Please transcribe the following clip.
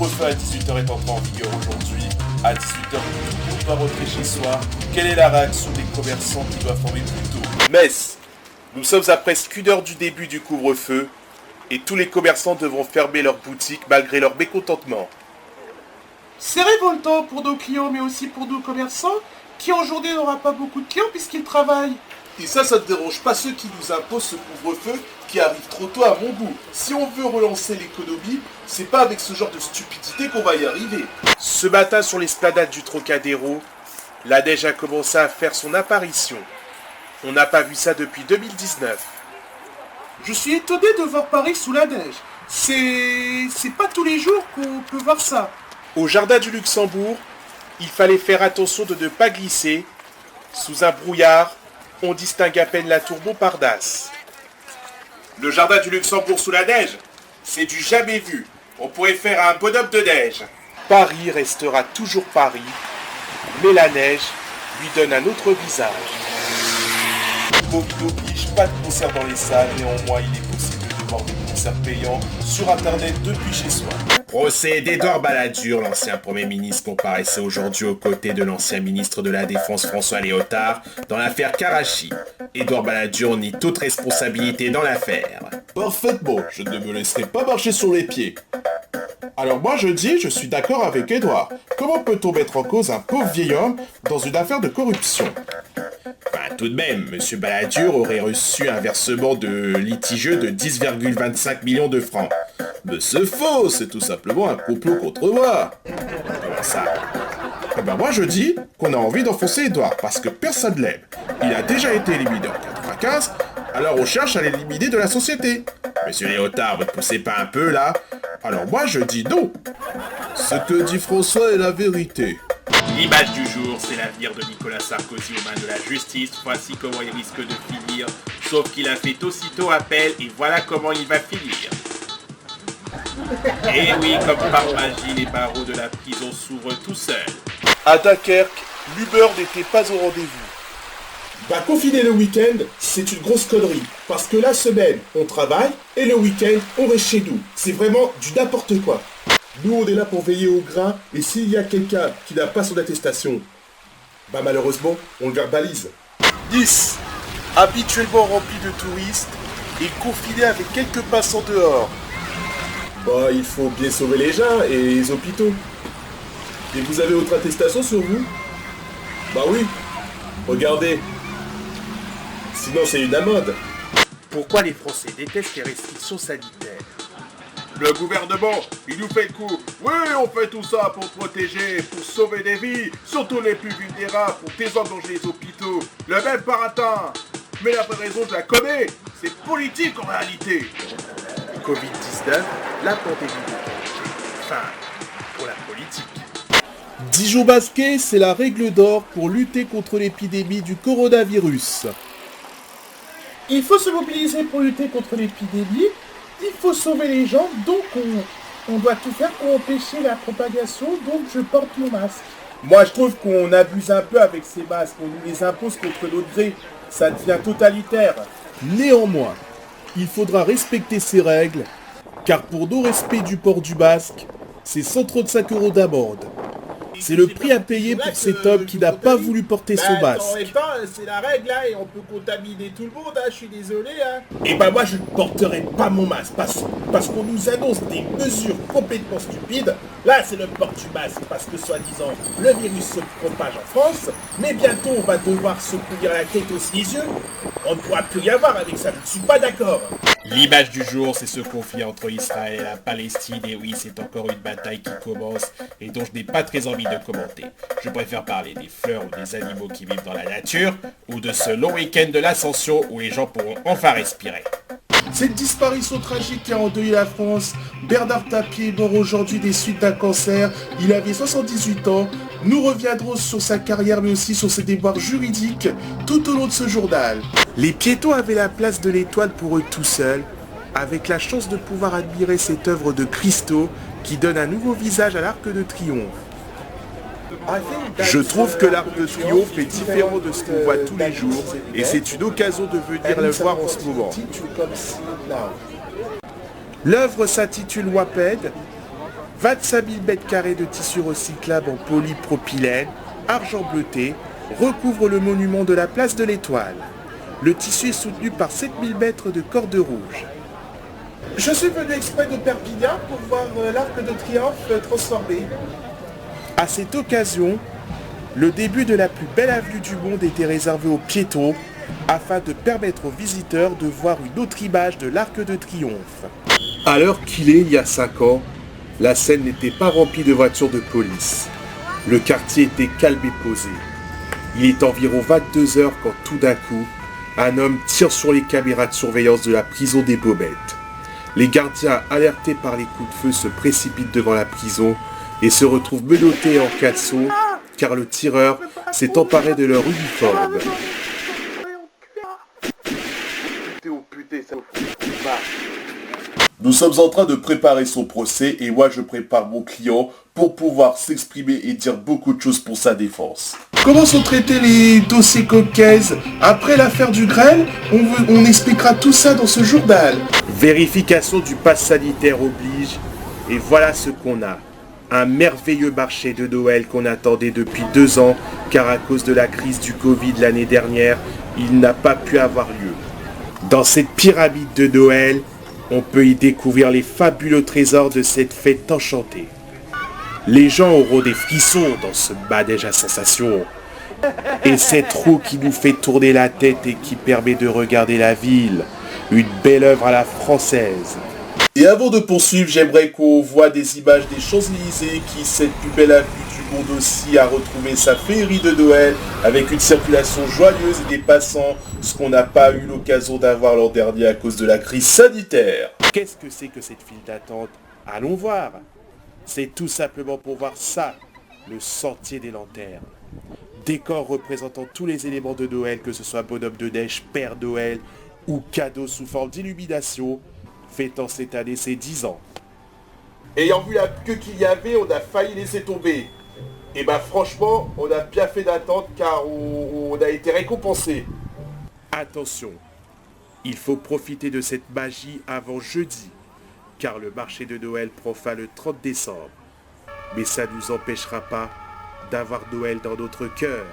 couvre-feu à 18h est entré en vigueur aujourd'hui. À 18h, tout le monde doit rentrer chez soi. Quelle est la réaction des commerçants qui doivent fermer plus tôt? Metz, nous sommes à presque 1 heure du début du couvre-feu et tous les commerçants devront fermer leurs boutiques malgré leur mécontentement. C'est révoltant pour nos clients mais aussi pour nos commerçants qui en journée n'aura pas beaucoup de clients puisqu'ils travaillent. Et ça ne dérange pas ceux qui nous imposent ce couvre-feu qui arrive trop tôt à mon goût. Si on veut relancer l'économie, c'est pas avec ce genre de stupidité qu'on va y arriver. Ce matin sur l'esplanade du Trocadéro, la neige a commencé à faire son apparition. On n'a pas vu ça depuis 2019. Je suis étonné de voir Paris sous la neige. C'est pas tous les jours qu'on peut voir ça. Au jardin du Luxembourg, il fallait faire attention de ne pas glisser. Sous un brouillard, on distingue à peine la tour Montparnasse. Le jardin du Luxembourg sous la neige, c'est du jamais vu. On pourrait faire un bonhomme de neige. Paris restera toujours Paris, mais la neige lui donne un autre visage. Covid n'oblige pas de concert dans les salles, néanmoins il est possible de voir des concerts payants sur internet depuis chez soi. Procès d'Édouard Balladur, l'ancien Premier ministre comparaissait aujourd'hui aux côtés de l'ancien ministre de la Défense François Léotard dans l'affaire Karachi. Édouard Balladur nie toute responsabilité dans l'affaire. Parfaitement, je ne me laisserai pas marcher sur les pieds. Alors moi je dis, je suis d'accord avec Édouard. Comment peut-on mettre en cause un pauvre vieil homme dans une affaire de corruption? Enfin, tout de même, M. Balladur aurait reçu un versement de litigieux de 10,25 millions de francs. Mais c'est faux, c'est tout simplement un complot contre moi. Comment ça? Eh ben moi je dis qu'on a envie d'enfoncer Édouard, parce que personne l'aime. Il a déjà été éliminé en 95, alors on cherche à l'éliminer de la société. Monsieur Léotard, vous ne poussez pas un peu là? Alors moi je dis non. Ce que dit François est la vérité. L'image du jour, c'est l'avenir de Nicolas Sarkozy aux mains de la justice. Voici comment il risque de finir. Sauf qu'il a fait aussitôt appel et voilà comment il va finir. Et oui, comme par magie, les barreaux de la prison s'ouvrent tout seuls. À Dunkerque, l'Uber n'était pas au rendez-vous. Bah confiner le week-end, c'est une grosse connerie. Parce que la semaine, on travaille et le week-end, on reste chez nous. C'est vraiment du n'importe quoi. Nous, on est là pour veiller au grain et s'il y a quelqu'un qui n'a pas son attestation, bah malheureusement, on le verbalise. Nice, habituellement rempli de touristes et confiné avec quelques passants dehors. Bah, il faut bien sauver les gens et les hôpitaux. Et vous avez votre attestation sur vous? Bah oui. Regardez. Sinon, c'est une amende. Pourquoi les Français détestent les restrictions sanitaires? Le gouvernement, il nous fait le coup. Oui, on fait tout ça pour protéger, pour sauver des vies, surtout les plus vulnérables, pour désengager les hôpitaux. Le même baratin. Mais la vraie raison, je la connais. C'est politique en réalité. Covid-19, la pandémie de danger. Fin pour la politique. Dijon Basket, c'est la règle d'or pour lutter contre l'épidémie du coronavirus. Il faut se mobiliser pour lutter contre l'épidémie. Il faut sauver les gens, donc on doit tout faire pour empêcher la propagation, donc je porte mon masque. Moi je trouve qu'on abuse un peu avec ces masques, on nous les impose contre notre gré, ça devient totalitaire. Néanmoins, il faudra respecter ces règles, car pour non-respect du port du masque, c'est 135 € d'amende. C'est le prix à payer pour cet homme qui n'a pas voulu porter son masque. En même temps, c'est la règle là et on peut contaminer tout le monde, je suis désolé. Et bah moi je ne porterai pas mon masque parce qu'on nous annonce des mesures complètement stupides. Là c'est le port du masque parce que soi-disant le virus se propage en France, mais bientôt on va devoir se couvrir la tête aussi les yeux. On ne pourra plus y avoir avec ça, je ne suis pas d'accord. L'image du jour, c'est ce conflit entre Israël et la Palestine. Et oui, c'est encore une bataille qui commence et dont je n'ai pas très envie de commenter. Je préfère parler des fleurs ou des animaux qui vivent dans la nature, ou de ce long week-end de l'Ascension où les gens pourront enfin respirer. Cette disparition tragique qui a endeuillé la France, Bernard Tapie est mort aujourd'hui des suites d'un cancer, il avait 78 ans. Nous reviendrons sur sa carrière mais aussi sur ses déboires juridiques tout au long de ce journal. Les piétons avaient la place de l'étoile pour eux tout seuls, avec la chance de pouvoir admirer cette œuvre de Christo qui donne un nouveau visage à l'Arc de Triomphe. Je trouve que l'Arc de Triomphe est différent de ce qu'on voit tous les jours et c'est une occasion de venir le voir en ce moment. L'œuvre s'intitule Waped. 25 000 mètres carrés de tissu recyclable en polypropylène, argent bleuté, recouvre le monument de la place de l'Étoile. Le tissu est soutenu par 7 000 mètres de corde rouge. Je suis venu exprès de Perpignan pour voir l'Arc de Triomphe transformé. À cette occasion, le début de la plus belle avenue du monde était réservé aux piétons afin de permettre aux visiteurs de voir une autre image de l'Arc de Triomphe. À l'heure qu'il est, il y a 5 ans, la Seine n'était pas remplie de voitures de police. Le quartier était calme et posé. Il est environ 22 heures quand tout d'un coup, un homme tire sur les caméras de surveillance de la prison des Baumettes. Les gardiens, alertés par les coups de feu, se précipitent devant la prison et se retrouvent menottés en caleçon car le tireur s'est emparé de leur uniforme. Nous sommes en train de préparer son procès et moi je prépare mon client pour pouvoir s'exprimer et dire beaucoup de choses pour sa défense. Comment sont traités les dossiers Caucase? Après l'affaire du grêle, on expliquera tout ça dans ce journal. Vérification du pass sanitaire oblige et voilà ce qu'on a. Un merveilleux marché de Noël qu'on attendait depuis 2 ans car à cause de la crise du Covid l'année dernière, il n'a pas pu avoir lieu. Dans cette pyramide de Noël, on peut y découvrir les fabuleux trésors de cette fête enchantée. Les gens auront des frissons dans ce manège à sensations. Et cette roue qui nous fait tourner la tête et qui permet de regarder la ville. Une belle œuvre à la française. Et avant de poursuivre, j'aimerais qu'on voit des images des Champs-Élysées qui, cette plus belle avenue du monde aussi, a retrouvé sa féerie de Noël avec une circulation joyeuse et des passants, ce qu'on n'a pas eu l'occasion d'avoir l'an dernier à cause de la crise sanitaire. Qu'est-ce que c'est que cette file d'attente? Allons voir. C'est tout simplement pour voir ça, le sentier des lanternes. Décor représentant tous les éléments de Noël, que ce soit bonhomme de neige, Père Noël ou cadeau sous forme d'illumination, fêtant cette année ses 10 ans. Ayant vu la queue qu'il y avait, on a failli laisser tomber. Et bah franchement, on a bien fait d'attendre car on a été récompensé. Attention, il faut profiter de cette magie avant jeudi, car le marché de Noël prend fin le 30 décembre. Mais ça ne nous empêchera pas d'avoir Noël dans notre cœur.